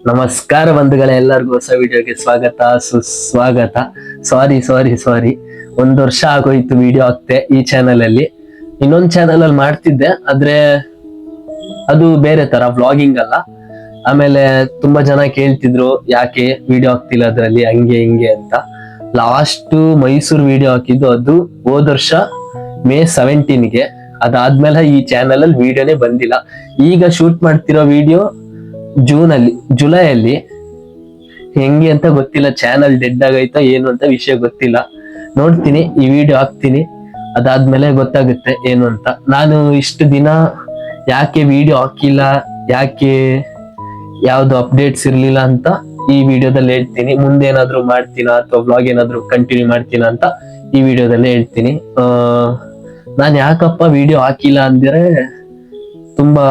ನಮಸ್ಕಾರ ಬಂಧುಗಳೇ, ಎಲ್ಲರಿಗೂ ಹೊಸ ವಿಡಿಯೋಗೆ ಸ್ವಾಗತ ಸುಸ್ವಾಗತ. ಸಾರಿ 1 ವರ್ಷ ಆಗೋಯ್ತು ವಿಡಿಯೋ ಆಗ್ತೆ ಈ ಚಾನೆಲ್ ಅಲ್ಲಿ. ಇನ್ನೊಂದು ಚಾನೆಲ್ ಅಲ್ಲಿ ಮಾಡ್ತಿದ್ದೆ, ಆದ್ರೆ ಅದು ಬೇರೆ ತರ ವ್ಲಾಗಿಂಗ್ ಅಲ್ಲ. ಆಮೇಲೆ ತುಂಬಾ ಜನ ಕೇಳ್ತಿದ್ರು ಯಾಕೆ ವಿಡಿಯೋ ಆಗ್ತಿಲ್ಲ ಅದ್ರಲ್ಲಿ, ಹಂಗೆ ಹಿಂಗೆ ಅಂತ. ಲಾಸ್ಟ್ ಮೈಸೂರು ವಿಡಿಯೋ ಹಾಕಿದ್ದು ಅದು ಹೋದ ವರ್ಷ May 17ಗೆ. ಅದಾದ್ಮೇಲೆ ಈ ಚಾನೆಲ್ ಅಲ್ಲಿ ವಿಡಿಯೋನೇ ಬಂದಿಲ್ಲ. ಈಗ ಶೂಟ್ ಮಾಡ್ತಿರೋ ವಿಡಿಯೋ ಜುಲೈ ಅಲ್ಲಿ. ಹೆಂಗೆ ಅಂತ ಗೊತ್ತಿಲ್ಲ, ಚಾನಲ್ ಡೆಡ್ ಆಗೈತಾ ಏನು ಅಂತ ವಿಷಯ ಗೊತ್ತಿಲ್ಲ. ನೋಡ್ತೀನಿ, ಈ ವಿಡಿಯೋ ಹಾಕ್ತೀನಿ, ಅದಾದ್ಮೇಲೆ ಗೊತ್ತಾಗುತ್ತೆ ಏನು ಅಂತ. ನಾನು ಇಷ್ಟು ದಿನ ಯಾಕೆ ವಿಡಿಯೋ ಹಾಕಿಲ್ಲ, ಯಾಕೆ ಯಾವ್ದು ಅಪ್ಡೇಟ್ಸ್ ಇರ್ಲಿಲ್ಲ ಅಂತ ಈ ವಿಡಿಯೋದಲ್ಲಿ ಹೇಳ್ತೀನಿ. ಮುಂದೆ ಏನಾದ್ರು ಮಾಡ್ತೀನಾ ಅಥವಾ ವ್ಲಾಗ್ ಏನಾದ್ರು ಕಂಟಿನ್ಯೂ ಮಾಡ್ತೀನಾ ಅಂತ ಈ ವಿಡಿಯೋದಲ್ಲಿ ಹೇಳ್ತೀನಿ. ನಾನು ಯಾಕಪ್ಪ ವಿಡಿಯೋ ಹಾಕಿಲ್ಲ ಅಂದ್ರೆ, ತುಂಬಾ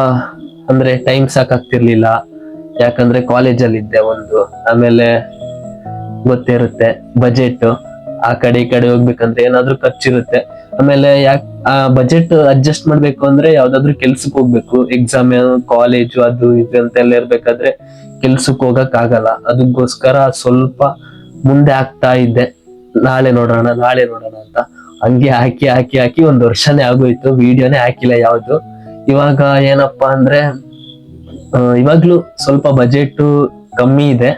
ಅಂದ್ರೆ ಟೈಮ್ ಸಾಕಾಗ್ತಿರ್ಲಿಲ್ಲ. ಯಾಕಂದ್ರೆ ಕಾಲೇಜಲ್ಲಿ ಇದ್ದೆ ಒಂದು, ಆಮೇಲೆ ಗೊತ್ತೇ ಇರುತ್ತೆ ಬಜೆಟ್, ಆ ಕಡೆ ಈ ಕಡೆ ಹೋಗ್ಬೇಕಂದ್ರೆ ಏನಾದ್ರೂ ಖರ್ಚಿರುತ್ತೆ. ಆಮೇಲೆ ಆ ಬಜೆಟ್ ಅಡ್ಜಸ್ಟ್ ಮಾಡ್ಬೇಕು ಅಂದ್ರೆ ಯಾವ್ದಾದ್ರು ಕೆಲ್ಸಕ್ಕೆ ಹೋಗ್ಬೇಕು. ಎಕ್ಸಾಮ್, ಕಾಲೇಜು, ಅದು ಇದು ಅಂತೆಲ್ಲ ಇರ್ಬೇಕಾದ್ರೆ ಕೆಲ್ಸಕ್ಕೆ ಹೋಗಕ್ ಆಗಲ್ಲ. ಅದಕ್ಕೋಸ್ಕರ ಸ್ವಲ್ಪ ಮುಂದೆ ಆಗ್ತಾ ಇದ್ದೆ, ನಾಳೆ ನೋಡೋಣ ಅಂತ. ಹಂಗೆ ಹಾಕಿ 1 ವರ್ಷನೇ ಆಗೋಯ್ತು, ವಿಡಿಯೋನೇ ಹಾಕಿಲ್ಲ ಯಾವ್ದು. ಇವಾಗ ಏನಪ್ಪಾ ಅಂದ್ರೆ, ಇವಾಗ್ಲೂ ಸ್ವಲ್ಪ ಬಜೆಟ್ ಕಮ್ಮಿ ಇದೆ,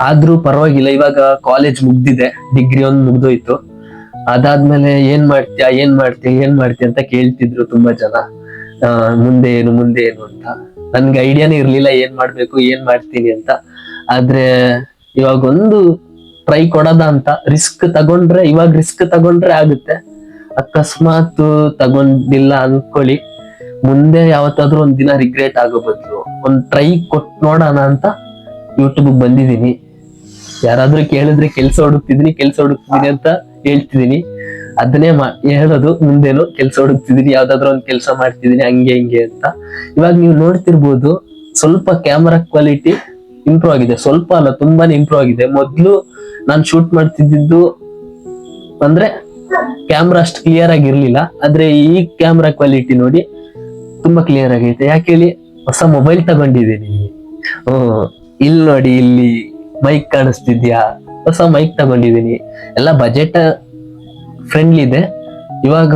ಆದ್ರೂ ಪರವಾಗಿಲ್ಲ. ಇವಾಗ ಕಾಲೇಜ್ ಮುಗ್ದಿದೆ, ಡಿಗ್ರಿ ಒಂದು ಮುಗ್ದೋಯ್ತು. ಅದಾದ್ಮೇಲೆ ಏನ್ ಮಾಡ್ತೀಯ ಅಂತ ಕೇಳ್ತಿದ್ರು ತುಂಬಾ ಜನ. ಮುಂದೆ ಏನು ಅಂತ. ನನ್ಗೆ ಐಡಿಯಾನೇ ಇರ್ಲಿಲ್ಲ ಏನ್ ಮಾಡ್ತೀನಿ ಅಂತ. ಆದ್ರೆ ಇವಾಗ ಒಂದು ಟ್ರೈ ಕೊಡೋದ ಅಂತ ರಿಸ್ಕ್ ತಗೊಂಡ್ರೆ ಆಗುತ್ತೆ. ಅಕಸ್ಮಾತ್ ತಗೊಂಡಿಲ್ಲ ಅನ್ಕೊಳ್ಳಿ, ಮುಂದೆ ಯಾವತ್ತಾದ್ರೂ ಒಂದಿನ ರಿಗ್ರೆಟ್ ಆಗೋ ಬದಲು ಒಂದ್ ಟ್ರೈ ಕೊಟ್ಟು ನೋಡೋಣ ಅಂತ ಯೂಟ್ಯೂಬ್ ಬಂದಿದೀನಿ. ಯಾರಾದ್ರೂ ಕೇಳಿದ್ರೆ ಕೆಲ್ಸ ಹುಡುಕ್ತಿದೀನಿ ಅಂತ ಹೇಳ್ತಿದೀನಿ. ಅದನ್ನೇ ಹೇಳೋದು, ಮುಂದೇನು ಕೆಲ್ಸ ಹುಡುಕ್ತಿದೀನಿ, ಯಾವ್ದಾದ್ರು ಒಂದ್ ಕೆಲ್ಸ ಮಾಡ್ತಿದೀನಿ, ಹಂಗೆ ಹಿಂಗೆ ಅಂತ. ಇವಾಗ ನೀವು ನೋಡ್ತಿರ್ಬೋದು, ಸ್ವಲ್ಪ ಕ್ಯಾಮರಾ ಕ್ವಾಲಿಟಿ ಇಂಪ್ರೂವ್ ಆಗಿದೆ. ಸ್ವಲ್ಪ ಅಲ್ಲ, ತುಂಬಾನೇ ಇಂಪ್ರೂವ್ ಆಗಿದೆ. ಮೊದ್ಲು ನಾನು ಶೂಟ್ ಮಾಡ್ತಿದ್ದು ಅಂದ್ರೆ ಕ್ಯಾಮ್ರಾ ಅಷ್ಟು ಕ್ಲಿಯರ್ ಆಗಿರ್ಲಿಲ್ಲ, ಆದ್ರೆ ಈ ಕ್ಯಾಮ್ರಾ ಕ್ವಾಲಿಟಿ ನೋಡಿ ತುಂಬಾ ಕ್ಲಿಯರ್ ಆಗೈತೆ. ಯಾಕೆ ಹೇಳಿ, ಹೊಸ ಮೊಬೈಲ್ ತಗೊಂಡಿದ್ದೀನಿ. ಇಲ್ಲಿ ನೋಡಿ, ಇಲ್ಲಿ ಮೈಕ್ ಕಾಣಿಸ್ತಿದ್ಯಾ, ಹೊಸ ಮೈಕ್ ತಗೊಂಡಿದ್ದೀನಿ. ಎಲ್ಲ ಬಜೆಟ್ ಫ್ರೆಂಡ್ಲಿ ಇದೆ. ಇವಾಗ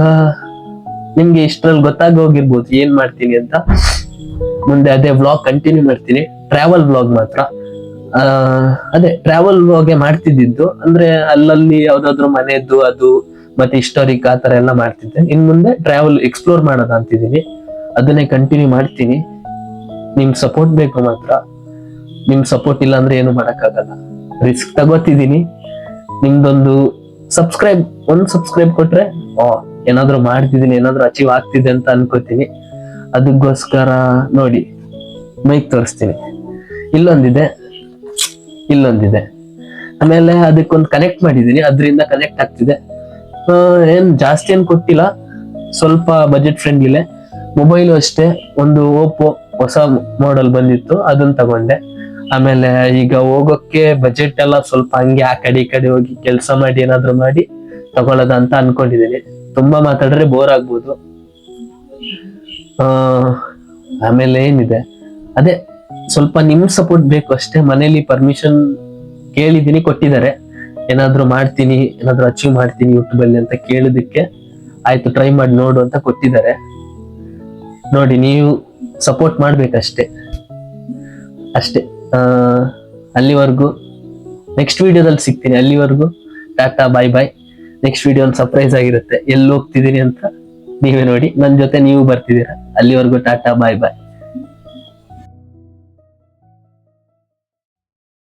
ನಿಮ್ಗೆ ಇಷ್ಟ್ರಲ್ಲಿ ಗೊತ್ತಾಗೋಗಿರ್ಬೋದು ಏನ್ ಮಾಡ್ತೀನಿ ಅಂತ. ಮುಂದೆ ಅದೇ ವ್ಲಾಗ್ ಕಂಟಿನ್ಯೂ ಮಾಡ್ತೀನಿ, ಟ್ರಾವೆಲ್ ವ್ಲಾಗ್ ಮಾತ್ರ. ಅದೇ ಟ್ರಾವೆಲ್ ವ್ಲಾಗ್ ಮಾಡ್ತಿದ್ದು, ಅಂದ್ರೆ ಅಲ್ಲಲ್ಲಿ ಯಾವ್ದಾದ್ರು ಮನೆದ್ದು ಅದು ಮತ್ತೆ ಹಿಸ್ಟೋರಿಕ್ ಆ ತರ ಎಲ್ಲ ಮಾಡ್ತಿದ್ದೆ. ಇನ್ ಮುಂದೆ ಟ್ರಾವೆಲ್ ಎಕ್ಸ್ಪ್ಲೋರ್ ಮಾಡೋದ ಅಂತಿದ್ದೀನಿ, ಅದನ್ನೇ ಕಂಟಿನ್ಯೂ ಮಾಡ್ತೀನಿ. ನಿಮ್ ಸಪೋರ್ಟ್ ಬೇಕು ಮಾತ್ರ. ನಿಮ್ ಸಪೋರ್ಟ್ ಇಲ್ಲ ಅಂದ್ರೆ ಏನು ಮಾಡಕ್ಕಾಗಲ್ಲ. ರಿಸ್ಕ್ ತಗೋತಿದೀನಿ. ನಿಮ್ದೊಂದು ಒಂದು ಸಬ್ಸ್ಕ್ರೈಬ್ ಕೊಟ್ರೆ ಏನಾದ್ರು ಮಾಡ್ತಿದೀನಿ, ಏನಾದ್ರು ಅಚೀವ್ ಆಗ್ತಿದೆ ಅಂತ ಅನ್ಕೋತೀನಿ. ಅದಕ್ಕೋಸ್ಕರ ನೋಡಿ, ಮೈಕ್ ತೋರಿಸ್ತೀನಿ. ಇಲ್ಲೊಂದಿದೆ, ಆಮೇಲೆ ಅದಕ್ಕೊಂದು ಕನೆಕ್ಟ್ ಮಾಡಿದೀನಿ, ಅದರಿಂದ ಕನೆಕ್ಟ್ ಆಗ್ತಿದೆ. ಏನ್ ಜಾಸ್ತಿ ಏನ್ ಕೊಟ್ಟಿಲ್ಲ, ಸ್ವಲ್ಪ ಬಜೆಟ್ ಫ್ರೆಂಡ್ಲಿಲೆ. ಮೊಬೈಲು ಅಷ್ಟೇ, ಒಂದು ಓಪೋ ಹೊಸ ಮಾಡೆಲ್ ಬಂದಿತ್ತು, ಅದನ್ನ ತಗೊಂಡೆ. ಆಮೇಲೆ ಈಗ ಹೋಗೋಕ್ಕೆ ಬಜೆಟ್ ಎಲ್ಲ ಸ್ವಲ್ಪ ಹಂಗೆ ಆ ಕಡೆ ಈ ಕಡೆ ಹೋಗಿ ಕೆಲಸ ಮಾಡಿ ಏನಾದ್ರು ಮಾಡಿ ತಗೊಳ್ಳೋದ ಅಂತ ಅನ್ಕೊಂಡಿದ್ದೀನಿ. ತುಂಬಾ ಮಾತಾಡಿದ್ರೆ ಬೋರ್ ಆಗ್ಬೋದು. ಆಮೇಲೆ ಏನಿದೆ, ಅದೇ ಸ್ವಲ್ಪ ನಿಮ್ ಸಪೋರ್ಟ್ ಬೇಕು ಅಷ್ಟೇ. ಮನೇಲಿ ಪರ್ಮಿಷನ್ ಕೇಳಿದೀನಿ, ಕೊಟ್ಟಿದ್ದಾರೆ. ಏನಾದ್ರು ಮಾಡ್ತೀನಿ, ಏನಾದ್ರು ಅಚೀವ್ ಮಾಡ್ತೀನಿ ಯೂಟ್ಯೂಬ್ ಅಲ್ಲಿ ಅಂತ ಕೇಳಿದಕ್ಕೆ ಆಯ್ತು ಟ್ರೈ ಮಾಡಿ ನೋಡು ಅಂತ ಕೊಟ್ಟಿದ್ದಾರೆ. ನೋಡಿ, ನೀವು ಸಪೋರ್ಟ್ ಮಾಡ್ಬೇಕಷ್ಟೇ. ಅಲ್ಲಿವರೆಗೂ ನೆಕ್ಸ್ಟ್ ವಿಡಿಯೋದಲ್ಲಿ ಸಿಗ್ತೀನಿ. ಅಲ್ಲಿವರೆಗೂ ಟಾಟಾ, ಬಾಯ್. ನೆಕ್ಸ್ಟ್ ವಿಡಿಯೋ ಒಂದು ಸರ್ಪ್ರೈಸ್ ಆಗಿರುತ್ತೆ, ಎಲ್ಲಿ ಹೋಗ್ತಿದ್ದೀನಿ ಅಂತ ನೀವೇ ನೋಡಿ. ನನ್ನ ಜೊತೆ ನೀವು ಬರ್ತಿದ್ದೀರಾ. ಅಲ್ಲಿವರೆಗೂ ಟಾಟಾ, ಬಾಯ್.